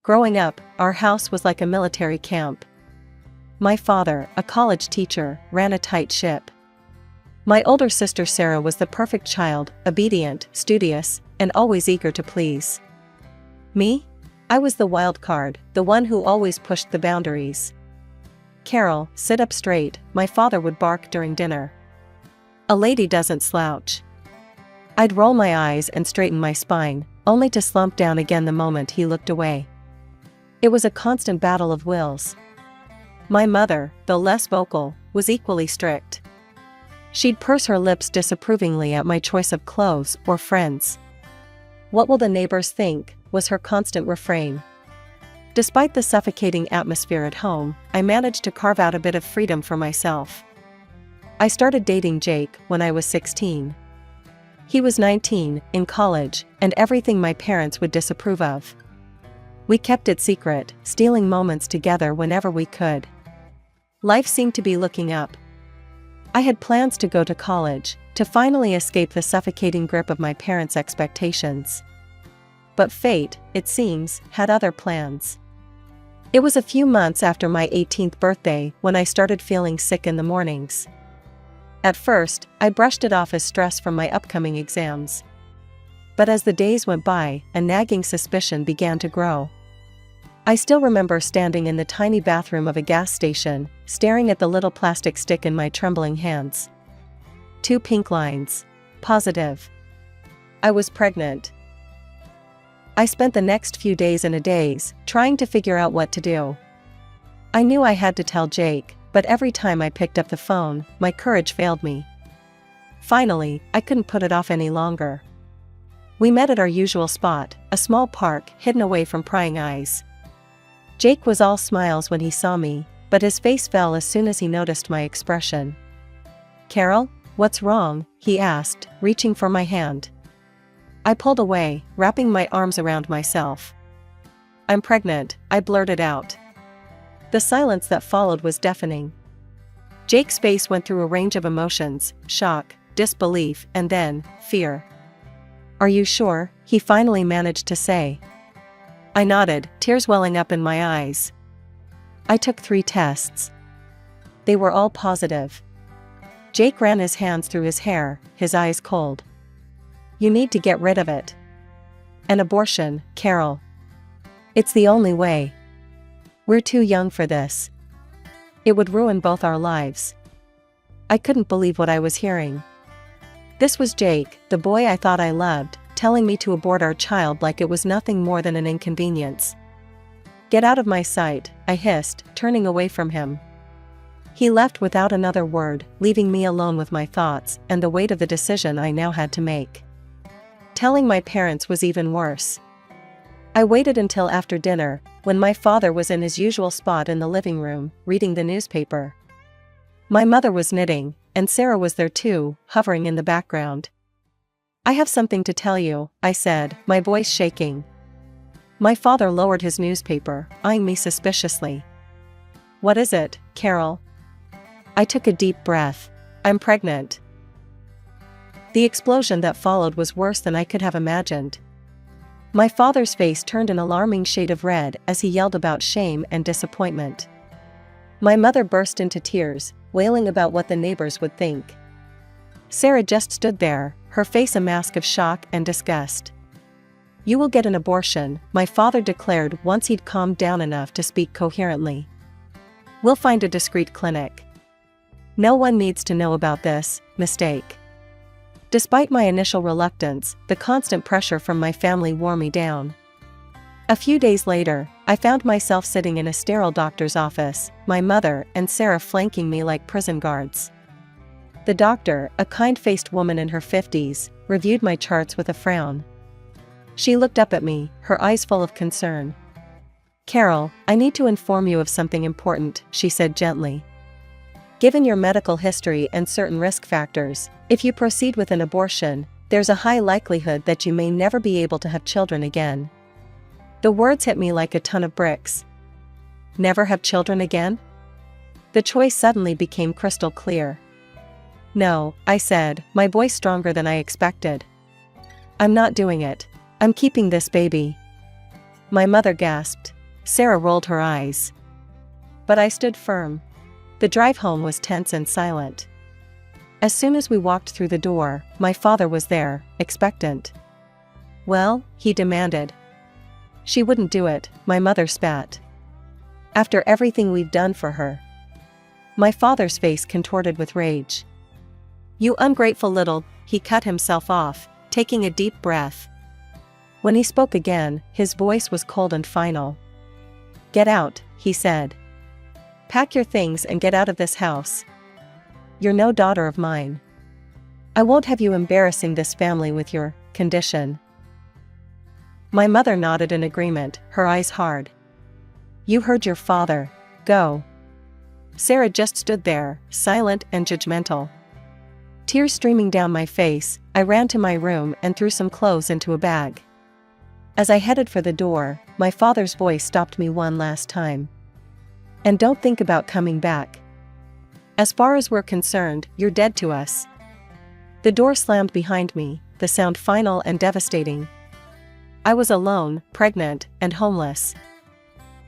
Growing up, our house was like a military camp. My father, a college teacher, ran a tight ship. My older sister Sarah was the perfect child, obedient, studious, and always eager to please. Me? I was the wild card, the one who always pushed the boundaries. "Carol, sit up straight," my father would bark during dinner. "A lady doesn't slouch." I'd roll my eyes and straighten my spine, only to slump down again the moment he looked away. It was a constant battle of wills. My mother, though less vocal, was equally strict. She'd purse her lips disapprovingly at my choice of clothes or friends. "What will the neighbors think?" was her constant refrain. Despite the suffocating atmosphere at home, I managed to carve out a bit of freedom for myself. I started dating Jake when I was 16. He was 19, in college, and everything my parents would disapprove of. We kept it secret, stealing moments together whenever we could. Life seemed to be looking up. I had plans to go to college, to finally escape the suffocating grip of my parents' expectations. But fate, it seems, had other plans. It was a few months after my 18th birthday when I started feeling sick in the mornings. At first, I brushed it off as stress from my upcoming exams. But as the days went by, a nagging suspicion began to grow. I still remember standing in the tiny bathroom of a gas station, staring at the little plastic stick in my trembling hands. 2 pink lines. Positive. I was pregnant. I spent the next few days in a daze, trying to figure out what to do. I knew I had to tell Jake, but every time I picked up the phone, my courage failed me. Finally, I couldn't put it off any longer. We met at our usual spot, a small park hidden away from prying eyes. Jake was all smiles when he saw me, but his face fell as soon as he noticed my expression. "Carol, what's wrong?" he asked, reaching for my hand. I pulled away, wrapping my arms around myself. "I'm pregnant," I blurted out. The silence that followed was deafening. Jake's face went through a range of emotions: shock, disbelief, and then, fear. "Are you sure?" he finally managed to say. I nodded, tears welling up in my eyes. I took 3 tests. They were all positive. Jake ran his hands through his hair, his eyes cold. "You need to get rid of it." "An abortion, Carol. It's the only way. We're too young for this. It would ruin both our lives." I couldn't believe what I was hearing. This was Jake, the boy I thought I loved, telling me to abort our child like it was nothing more than an inconvenience. "Get out of my sight," I hissed, turning away from him. He left without another word, leaving me alone with my thoughts and the weight of the decision I now had to make. Telling my parents was even worse. I waited until after dinner, when my father was in his usual spot in the living room, reading the newspaper. My mother was knitting, and Sarah was there too, hovering in the background. "I have something to tell you," I said, my voice shaking. My father lowered his newspaper, eyeing me suspiciously. "What is it, Carol?" I took a deep breath. "I'm pregnant." The explosion that followed was worse than I could have imagined. My father's face turned an alarming shade of red as he yelled about shame and disappointment. My mother burst into tears, wailing about what the neighbors would think. Sarah just stood there, her face a mask of shock and disgust. "You will get an abortion," my father declared once he'd calmed down enough to speak coherently. "We'll find a discreet clinic. No one needs to know about this mistake." Despite my initial reluctance, the constant pressure from my family wore me down. A few days later, I found myself sitting in a sterile doctor's office, my mother and Sarah flanking me like prison guards. The doctor, a kind-faced woman in her 50s, reviewed my charts with a frown. She looked up at me, her eyes full of concern. "Carol, I need to inform you of something important," she said gently. "Given your medical history and certain risk factors, if you proceed with an abortion, there's a high likelihood that you may never be able to have children again." The words hit me like a ton of bricks. Never have children again? The choice suddenly became crystal clear. "No," I said, my voice stronger than I expected. "I'm not doing it. I'm keeping this baby." My mother gasped. Sarah rolled her eyes. But I stood firm. The drive home was tense and silent. As soon as we walked through the door, my father was there, expectant. "Well?" he demanded. "She wouldn't do it," my mother spat. "After everything we've done for her." My father's face contorted with rage. "You ungrateful little," he cut himself off, taking a deep breath. When he spoke again, his voice was cold and final. "Get out," he said. "Pack your things and get out of this house. You're no daughter of mine. I won't have you embarrassing this family with your condition." My mother nodded in agreement, her eyes hard. "You heard your father. Go." Sarah just stood there, silent and judgmental. Tears streaming down my face, I ran to my room and threw some clothes into a bag. As I headed for the door, my father's voice stopped me one last time. "And don't think about coming back. As far as we're concerned, you're dead to us." The door slammed behind me, the sound final and devastating. I was alone, pregnant, and homeless.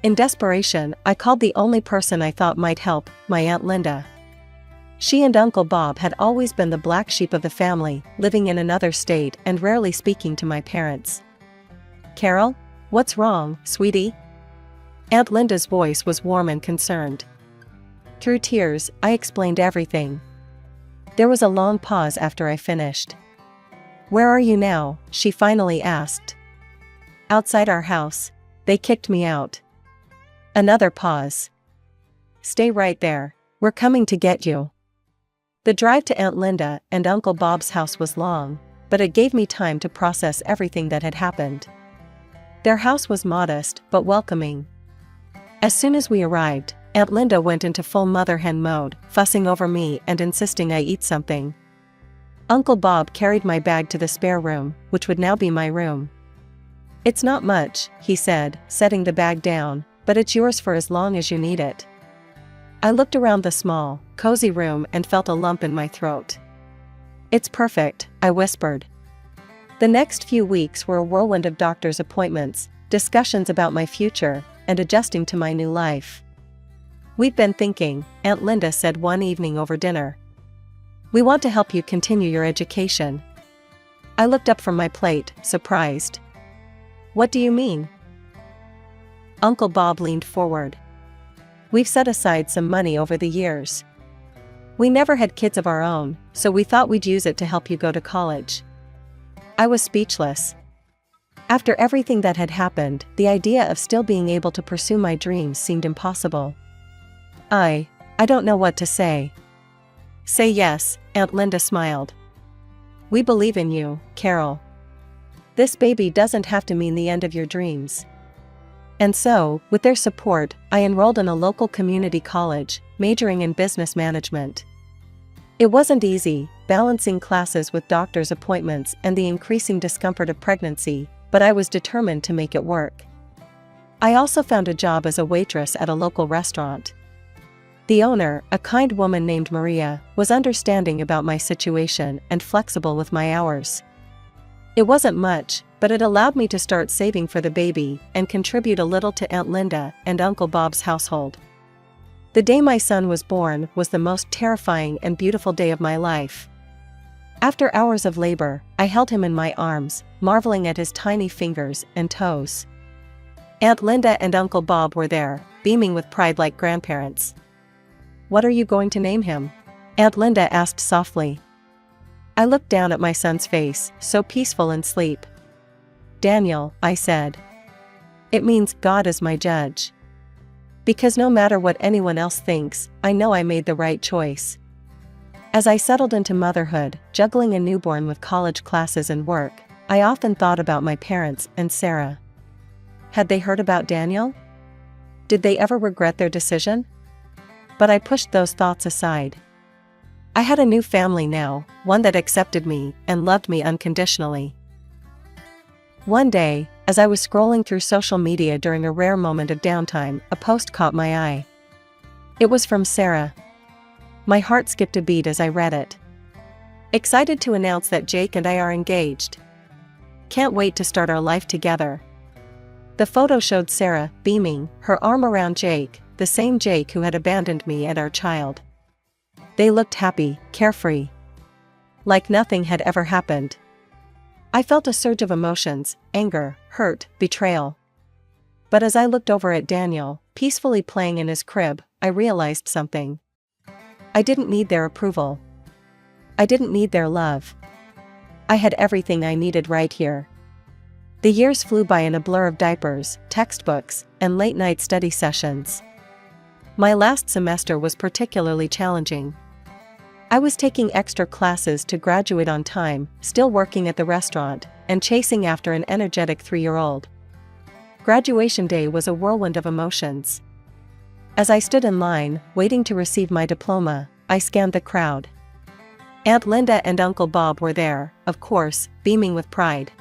In desperation, I called the only person I thought might help, my Aunt Linda. She and Uncle Bob had always been the black sheep of the family, living in another state and rarely speaking to my parents. "Carol? What's wrong, sweetie?" Aunt Linda's voice was warm and concerned. Through tears, I explained everything. There was a long pause after I finished. "Where are you now?" she finally asked. "Outside our house. They kicked me out." Another pause. "Stay right there. We're coming to get you." The drive to Aunt Linda and Uncle Bob's house was long, but it gave me time to process everything that had happened. Their house was modest but welcoming. As soon as we arrived, Aunt Linda went into full mother hen mode, fussing over me and insisting I eat something. Uncle Bob carried my bag to the spare room, which would now be my room. "It's not much," he said, setting the bag down, "but it's yours for as long as you need it." I looked around the small, cozy room and felt a lump in my throat. "It's perfect," I whispered. The next few weeks were a whirlwind of doctor's appointments, discussions about my future, and adjusting to my new life. "We've been thinking," Aunt Linda said one evening over dinner. "We want to help you continue your education." I looked up from my plate, surprised. "What do you mean?" Uncle Bob leaned forward. "We've set aside some money over the years. We never had kids of our own, so we thought we'd use it to help you go to college." I was speechless. After everything that had happened, the idea of still being able to pursue my dreams seemed impossible. I don't know what to say." "Say yes," Aunt Linda smiled. "We believe in you, Carol. This baby doesn't have to mean the end of your dreams." And so, with their support, I enrolled in a local community college, majoring in business management. It wasn't easy, balancing classes with doctor's appointments and the increasing discomfort of pregnancy, but I was determined to make it work. I also found a job as a waitress at a local restaurant. The owner, a kind woman named Maria, was understanding about my situation and flexible with my hours. It wasn't much, but it allowed me to start saving for the baby and contribute a little to Aunt Linda and Uncle Bob's household. The day my son was born was the most terrifying and beautiful day of my life. After hours of labor, I held him in my arms, marveling at his tiny fingers and toes. Aunt Linda and Uncle Bob were there, beaming with pride like grandparents. "What are you going to name him?" Aunt Linda asked softly. I looked down at my son's face, so peaceful in sleep. "Daniel," I said. "It means God is my judge. Because no matter what anyone else thinks, I know I made the right choice." As I settled into motherhood, juggling a newborn with college classes and work, I often thought about my parents and Sarah. Had they heard about Daniel? Did they ever regret their decision? But I pushed those thoughts aside. I had a new family now, one that accepted me and loved me unconditionally. One day, as I was scrolling through social media during a rare moment of downtime, a post caught my eye. It was from Sarah. My heart skipped a beat as I read it. "Excited to announce that Jake and I are engaged. Can't wait to start our life together." The photo showed Sarah, beaming, her arm around Jake, the same Jake who had abandoned me and our child. They looked happy, carefree. Like nothing had ever happened. I felt a surge of emotions, anger, hurt, betrayal. But as I looked over at Daniel, peacefully playing in his crib, I realized something. I didn't need their approval. I didn't need their love. I had everything I needed right here. The years flew by in a blur of diapers, textbooks, and late-night study sessions. My last semester was particularly challenging. I was taking extra classes to graduate on time, still working at the restaurant, and chasing after an energetic 3-year-old. Graduation day was a whirlwind of emotions. As I stood in line, waiting to receive my diploma, I scanned the crowd. Aunt Linda and Uncle Bob were there, of course, beaming with pride.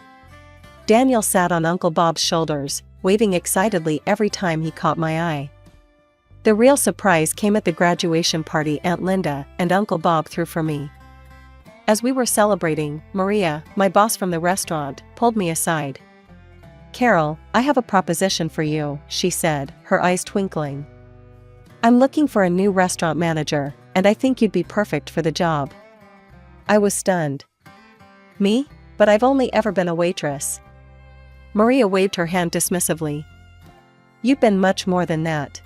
Daniel sat on Uncle Bob's shoulders, waving excitedly every time he caught my eye. The real surprise came at the graduation party Aunt Linda and Uncle Bob threw for me. As we were celebrating, Maria, my boss from the restaurant, pulled me aside. "Carol, I have a proposition for you," she said, her eyes twinkling. "I'm looking for a new restaurant manager, and I think you'd be perfect for the job." I was stunned. "Me? But I've only ever been a waitress." Maria waved her hand dismissively. "You've been much more than that.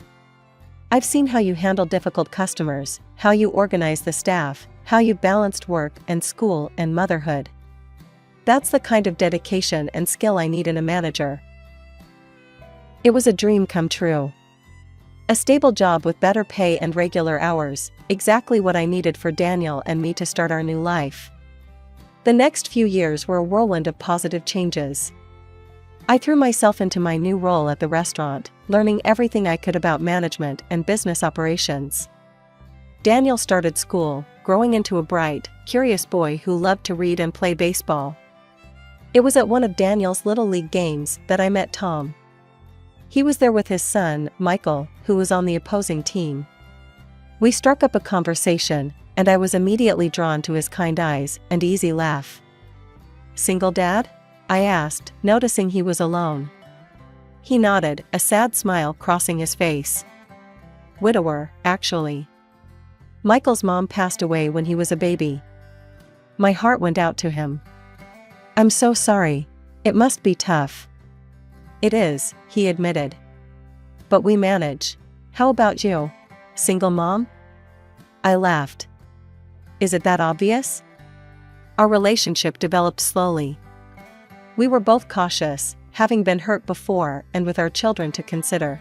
I've seen how you handle difficult customers, how you organize the staff, how you balanced work and school and motherhood. That's the kind of dedication and skill I need in a manager." It was a dream come true. A stable job with better pay and regular hours, exactly what I needed for Daniel and me to start our new life. The next few years were a whirlwind of positive changes. I threw myself into my new role at the restaurant, learning everything I could about management and business operations. Daniel started school, growing into a bright, curious boy who loved to read and play baseball. It was at one of Daniel's Little League games that I met Tom. He was there with his son, Michael, who was on the opposing team. We struck up a conversation, and I was immediately drawn to his kind eyes and easy laugh. "Single dad?" I asked, noticing he was alone. He nodded, a sad smile crossing his face. "Widower, actually. Michael's mom passed away when he was a baby." My heart went out to him. "I'm so sorry. It must be tough." "It is," he admitted. "But we manage. How about you? Single mom?" I laughed. "Is it that obvious?" Our relationship developed slowly. We were both cautious, having been hurt before and with our children to consider.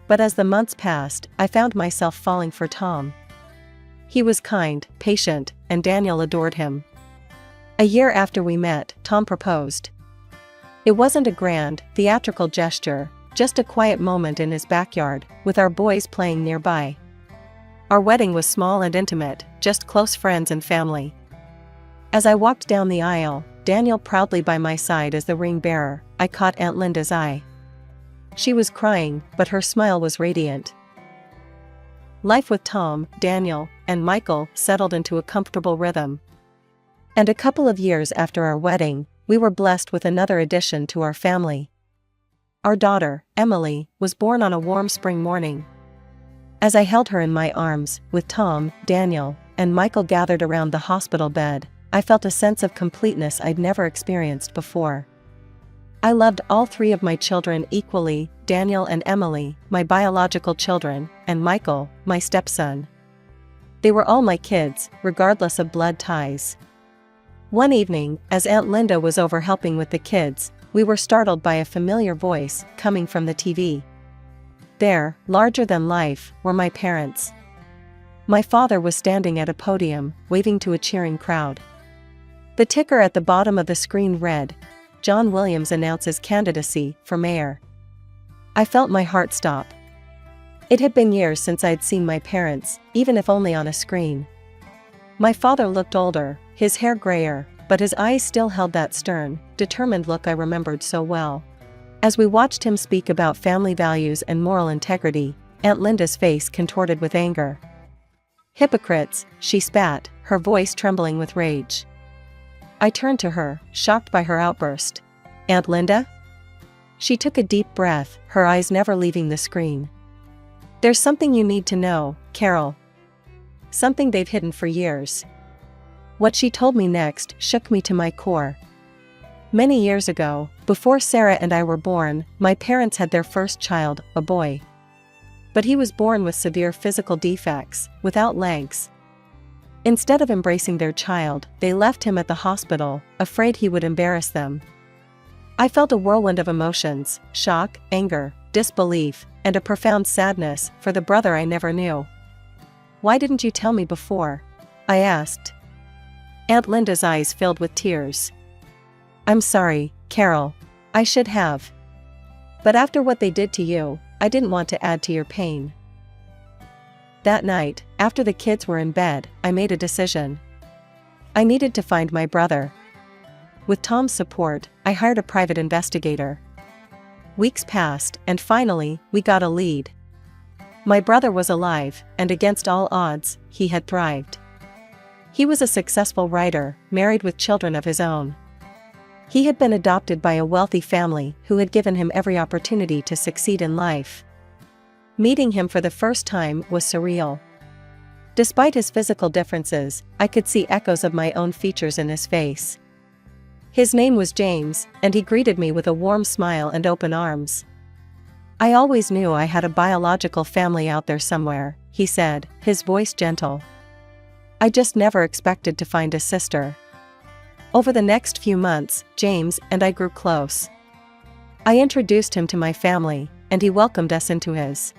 But as the months passed, I found myself falling for Tom. He was kind, patient, and Daniel adored him. A year after we met, Tom proposed. It wasn't a grand, theatrical gesture, just a quiet moment in his backyard, with our boys playing nearby. Our wedding was small and intimate, just close friends and family. As I walked down the aisle, Daniel proudly by my side as the ring bearer, I caught Aunt Linda's eye. She was crying, but her smile was radiant. Life with Tom, Daniel, and Michael settled into a comfortable rhythm. And a couple of years after our wedding, we were blessed with another addition to our family. Our daughter, Emily, was born on a warm spring morning. As I held her in my arms, with Tom, Daniel, and Michael gathered around the hospital bed, I felt a sense of completeness I'd never experienced before. I loved all 3 of my children equally, Daniel and Emily, my biological children, and Michael, my stepson. They were all my kids, regardless of blood ties. One evening, as Aunt Linda was over helping with the kids, we were startled by a familiar voice coming from the TV. There, larger than life, were my parents. My father was standing at a podium, waving to a cheering crowd. The ticker at the bottom of the screen read, "John Williams announces candidacy for mayor." I felt my heart stop. It had been years since I'd seen my parents, even if only on a screen. My father looked older, his hair grayer, but his eyes still held that stern, determined look I remembered so well. As we watched him speak about family values and moral integrity, Aunt Linda's face contorted with anger. "Hypocrites," she spat, her voice trembling with rage. I turned to her, shocked by her outburst. "Aunt Linda? She took a deep breath, her eyes never leaving the screen. "There's something you need to know, Carol. Something they've hidden for years." What she told me next shook me to my core. Many years ago, before Sarah and I were born, my parents had their first child, a boy. But he was born with severe physical defects, without legs. Instead of embracing their child, they left him at the hospital, afraid he would embarrass them. I felt a whirlwind of emotions: shock, anger, disbelief, and a profound sadness for the brother I never knew. "Why didn't you tell me before?" I asked. Aunt Linda's eyes filled with tears. "I'm sorry, Carol. I should have. But after what they did to you, I didn't want to add to your pain." That night, after the kids were in bed, I made a decision. I needed to find my brother. With Tom's support, I hired a private investigator. Weeks passed, and finally, we got a lead. My brother was alive, and against all odds, he had thrived. He was a successful writer, married with children of his own. He had been adopted by a wealthy family who had given him every opportunity to succeed in life. Meeting him for the first time was surreal. Despite his physical differences, I could see echoes of my own features in his face. His name was James, and he greeted me with a warm smile and open arms. "I always knew I had a biological family out there somewhere," he said, his voice gentle. "I just never expected to find a sister." Over the next few months, James and I grew close. I introduced him to my family, and he welcomed us into his.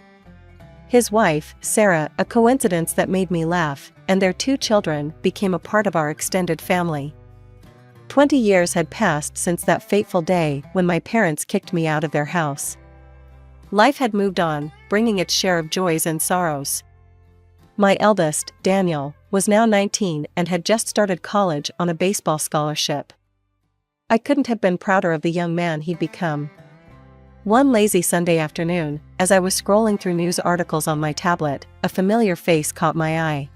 His wife, Sarah, a coincidence that made me laugh, and their 2 children became a part of our extended family. 20 years had passed since that fateful day when my parents kicked me out of their house. Life had moved on, bringing its share of joys and sorrows. My eldest, Daniel, was now 19 and had just started college on a baseball scholarship. I couldn't have been prouder of the young man he'd become. One lazy Sunday afternoon, as I was scrolling through news articles on my tablet, a familiar face caught my eye.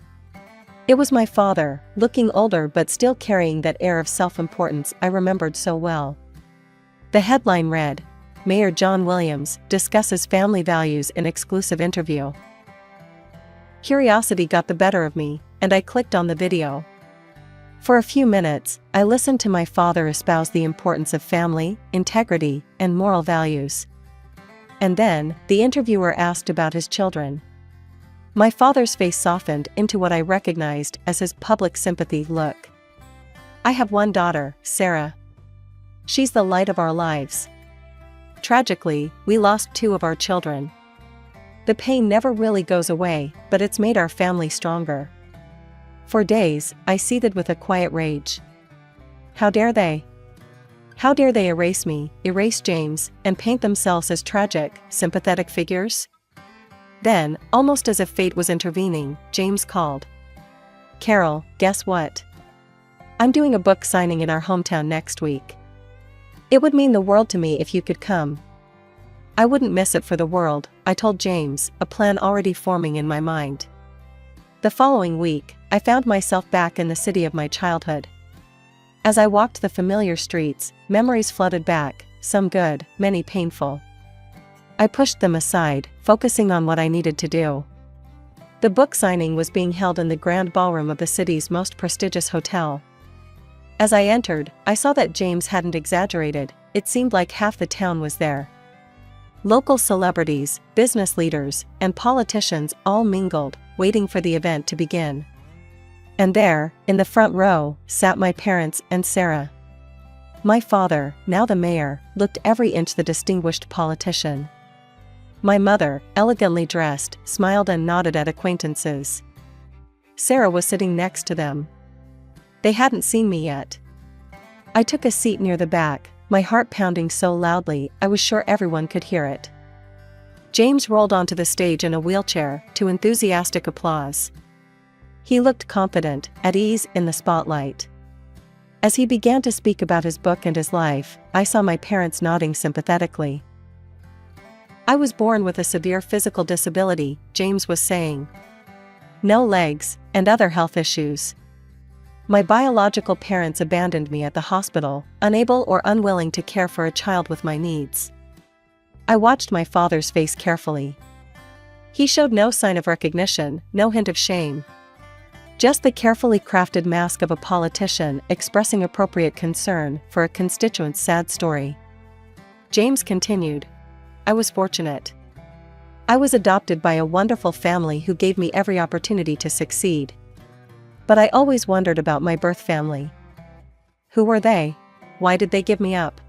It was my father, looking older but still carrying that air of self-importance I remembered so well. The headline read, "Mayor John Williams discusses family values in exclusive interview." Curiosity got the better of me, and I clicked on the video. For a few minutes, I listened to my father espouse the importance of family, integrity, and moral values. And then, the interviewer asked about his children. My father's face softened into what I recognized as his public sympathy look. "I have one daughter, Sarah. She's the light of our lives. Tragically, we lost 2 of our children. The pain never really goes away, but it's made our family stronger." For days, I seethed with a quiet rage. How dare they? How dare they erase me, erase James, and paint themselves as tragic, sympathetic figures? Then, almost as if fate was intervening, James called. "Carol, guess what? I'm doing a book signing in our hometown next week. It would mean the world to me if you could come." "I wouldn't miss it for the world," I told James, a plan already forming in my mind. The following week, I found myself back in the city of my childhood. As I walked the familiar streets, memories flooded back, some good, many painful. I pushed them aside, focusing on what I needed to do. The book signing was being held in the grand ballroom of the city's most prestigious hotel. As I entered, I saw that James hadn't exaggerated, it seemed like half the town was there. Local celebrities, business leaders, and politicians all mingled, waiting for the event to begin. And there, in the front row, sat my parents and Sarah. My father, now the mayor, looked every inch the distinguished politician. My mother, elegantly dressed, smiled and nodded at acquaintances. Sarah was sitting next to them. They hadn't seen me yet. I took a seat near the back, my heart pounding so loudly I was sure everyone could hear it. James rolled onto the stage in a wheelchair, to enthusiastic applause. He looked confident, at ease in the spotlight. As he began to speak about his book and his life, I saw my parents nodding sympathetically. "I was born with a severe physical disability," James was saying. "No legs, and other health issues. My biological parents abandoned me at the hospital, unable or unwilling to care for a child with my needs. I watched my father's face carefully. He showed no sign of recognition, no hint of shame. Just the carefully crafted mask of a politician expressing appropriate concern for a constituent's sad story. James continued. I was fortunate. I was adopted by a wonderful family who gave me every opportunity to succeed. But I always wondered about my birth family. Who were they? Why did they give me up?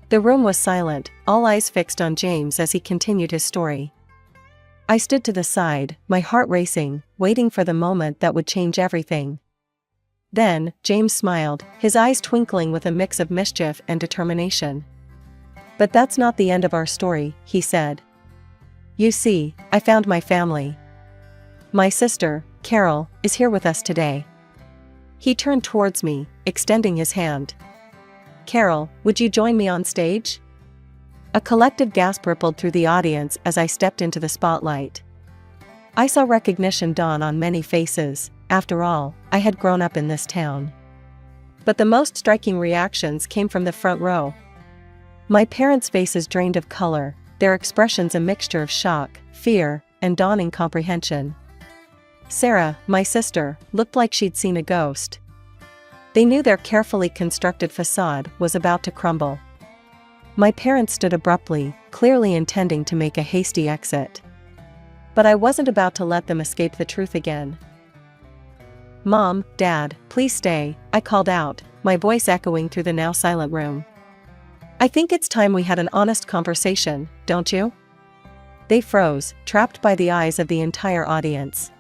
The room was silent, all eyes fixed on James as he continued his story. I stood to the side, my heart racing, waiting for the moment that would change everything. Then, James smiled, his eyes twinkling with a mix of mischief and determination. But that's not the end of our story, he said. You see, I found my family. My sister, Carol, is here with us today. He turned towards me, extending his hand. Carol, would you join me on stage? A collective gasp rippled through the audience as I stepped into the spotlight. I saw recognition dawn on many faces. After all, I had grown up in this town. But the most striking reactions came from the front row. My parents' faces drained of color, their expressions a mixture of shock, fear, and dawning comprehension. Sarah, my sister, looked like she'd seen a ghost. They knew their carefully constructed facade was about to crumble. My parents stood abruptly, clearly intending to make a hasty exit. But I wasn't about to let them escape the truth again. Mom, Dad, please stay, I called out, my voice echoing through the now silent room. I think it's time we had an honest conversation, don't you? They froze, trapped by the eyes of the entire audience.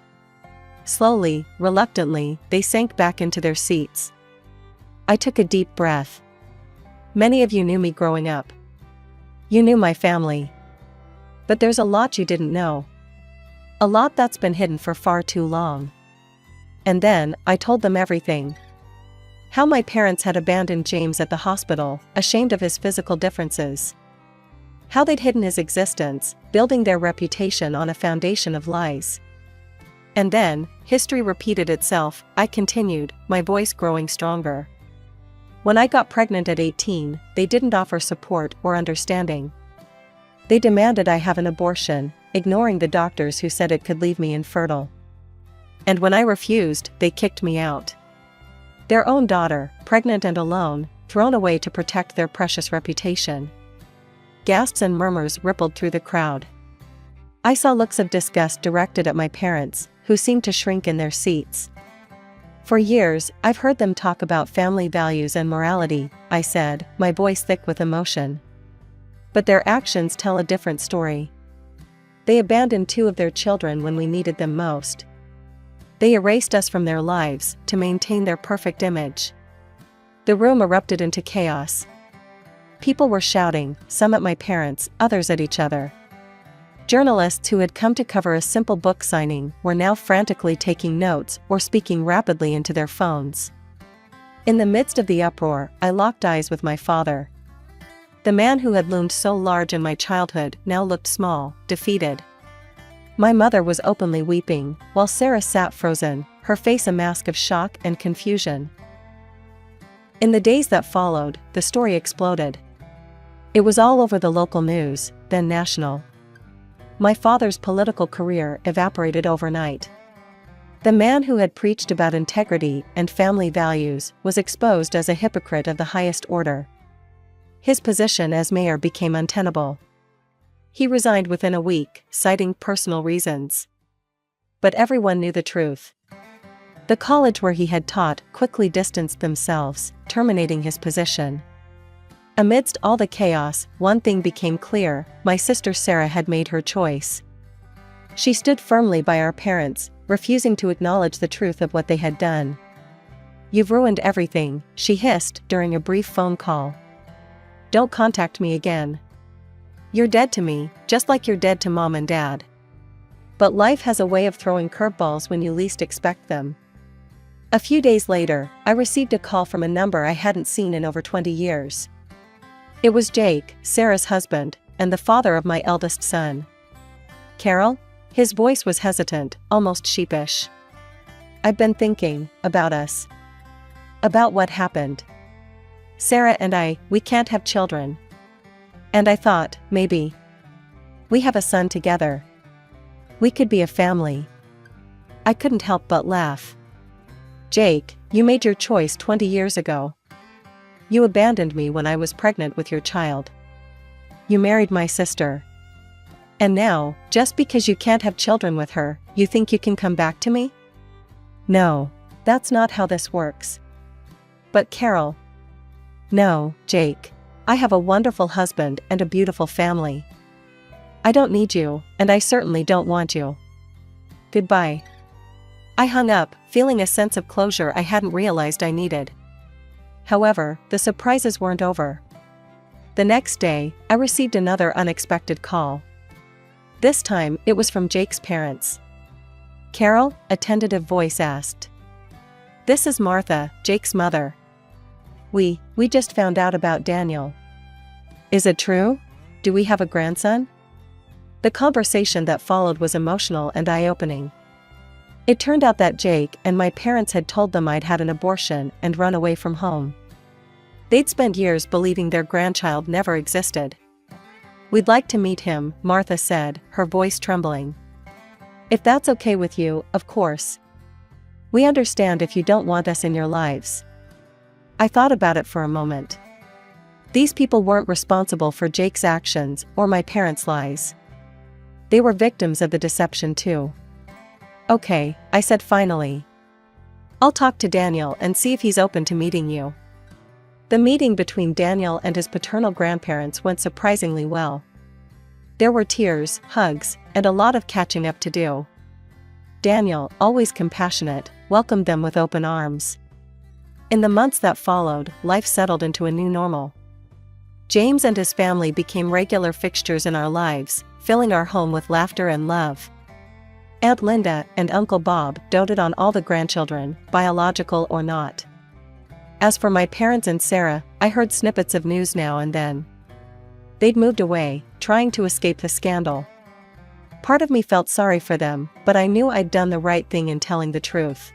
Slowly, reluctantly, they sank back into their seats. I took a deep breath. Many of you knew me growing up. You knew my family. But there's a lot you didn't know. A lot that's been hidden for far too long. And then, I told them everything. How my parents had abandoned James at the hospital, ashamed of his physical differences. How they'd hidden his existence, building their reputation on a foundation of lies. And then, history repeated itself, I continued, my voice growing stronger. When I got pregnant at 18, they didn't offer support or understanding. They demanded I have an abortion, ignoring the doctors who said it could leave me infertile. And when I refused, they kicked me out. Their own daughter, pregnant and alone, thrown away to protect their precious reputation. Gasps and murmurs rippled through the crowd. I saw looks of disgust directed at my parents, who seemed to shrink in their seats. For years, I've heard them talk about family values and morality, I said, my voice thick with emotion. But their actions tell a different story. They abandoned 2 of their children when we needed them most. They erased us from their lives to maintain their perfect image. The room erupted into chaos. People were shouting, some at my parents, others at each other. Journalists who had come to cover a simple book signing were now frantically taking notes or speaking rapidly into their phones. In the midst of the uproar, I locked eyes with my father. The man who had loomed so large in my childhood now looked small, defeated. My mother was openly weeping, while Sarah sat frozen, her face a mask of shock and confusion. In the days that followed, the story exploded. It was all over the local news, then national. My father's political career evaporated overnight. The man who had preached about integrity and family values was exposed as a hypocrite of the highest order. His position as mayor became untenable. He resigned within a week, citing personal reasons. But everyone knew the truth. The college where he had taught quickly distanced themselves, terminating his position. Amidst all the chaos, one thing became clear, my sister Sarah had made her choice. She stood firmly by our parents, refusing to acknowledge the truth of what they had done. You've ruined everything, she hissed during a brief phone call. Don't contact me again. You're dead to me, just like you're dead to Mom and Dad. But life has a way of throwing curveballs when you least expect them. A few days later, I received a call from a number I hadn't seen in over 20 years. It was Jake, Sarah's husband, and the father of my eldest son. Carol? His voice was hesitant, almost sheepish. I've been thinking about us. About what happened. Sarah and we can't have children. And I thought, maybe we have a son together. We could be a family. I couldn't help but laugh. Jake, you made your choice 20 years ago. You abandoned me when I was pregnant with your child. You married my sister. And now, just because you can't have children with her, you think you can come back to me? No, that's not how this works. But Carol. No, Jake. I have a wonderful husband and a beautiful family. I don't need you, and I certainly don't want you. Goodbye. I hung up, feeling a sense of closure I hadn't realized I needed. However, the surprises weren't over. The next day, I received another unexpected call. This time, it was from Jake's parents. Carol, a tentative voice asked. This is Martha, Jake's mother. We just found out about Daniel. Is it true? Do we have a grandson? The conversation that followed was emotional and eye-opening. It turned out that Jake and my parents had told them I'd had an abortion and run away from home. They'd spent years believing their grandchild never existed. We'd like to meet him, Martha said, her voice trembling. If that's okay with you, of course. We understand if you don't want us in your lives. I thought about it for a moment. These people weren't responsible for Jake's actions or my parents' lies. They were victims of the deception too. Okay, I said finally. I'll talk to Daniel and see if he's open to meeting you. The meeting between Daniel and his paternal grandparents went surprisingly well. There were tears, hugs, and a lot of catching up to do. Daniel, always compassionate, welcomed them with open arms. In the months that followed, life settled into a new normal. James and his family became regular fixtures in our lives, filling our home with laughter and love. Aunt Linda and Uncle Bob doted on all the grandchildren, biological or not. As for my parents and Sarah, I heard snippets of news now and then. They'd moved away, trying to escape the scandal. Part of me felt sorry for them, but I knew I'd done the right thing in telling the truth.